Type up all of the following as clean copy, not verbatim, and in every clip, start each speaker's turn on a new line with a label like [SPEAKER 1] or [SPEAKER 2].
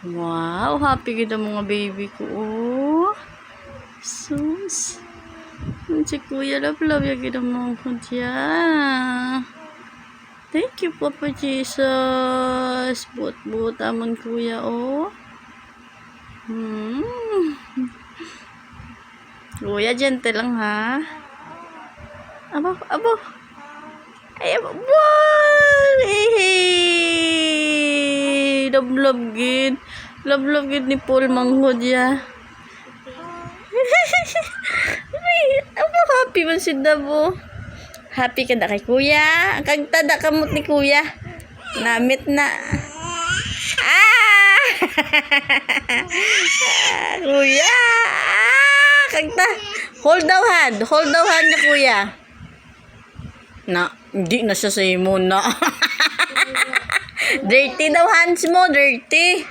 [SPEAKER 1] Wow, happy kita mga baby ko. Oh. Sus. Si Kuya love ya kita mga kudya. Thank you, Papa Jesus. Buot-buot amon Kuya, oh. Kuya, gentle lang, ha? Abo. Ay, abo. Wow! Hey! Love gid. Love gid ni Paul manghod ya. Ay, abo, happy man si Dabo. Happy ka na kay Kuya. Kag tada kamot ni Kuya. Namit na. Ah! Kuya! Kagta. Hold daw hand niya Kuya. Na, hindi na siya sa imo na. Dirty daw hands mo, dirty.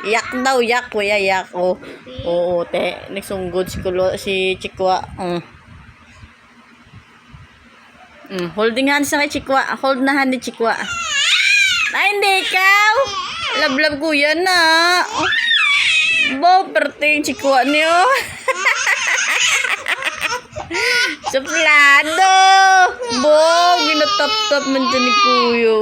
[SPEAKER 1] Yak daw, yak Kuya, yak. Oh. Oo, te. Nagsunggod si Chikwa. Holding hands na kay Chikwa. Hold na hand ni Chikwa. Ay, hindi ikaw. Love Kuya na. Bo, perting Chikwa niyo. Suplado. Bo, ginatap-tap man dyan ni Kuya.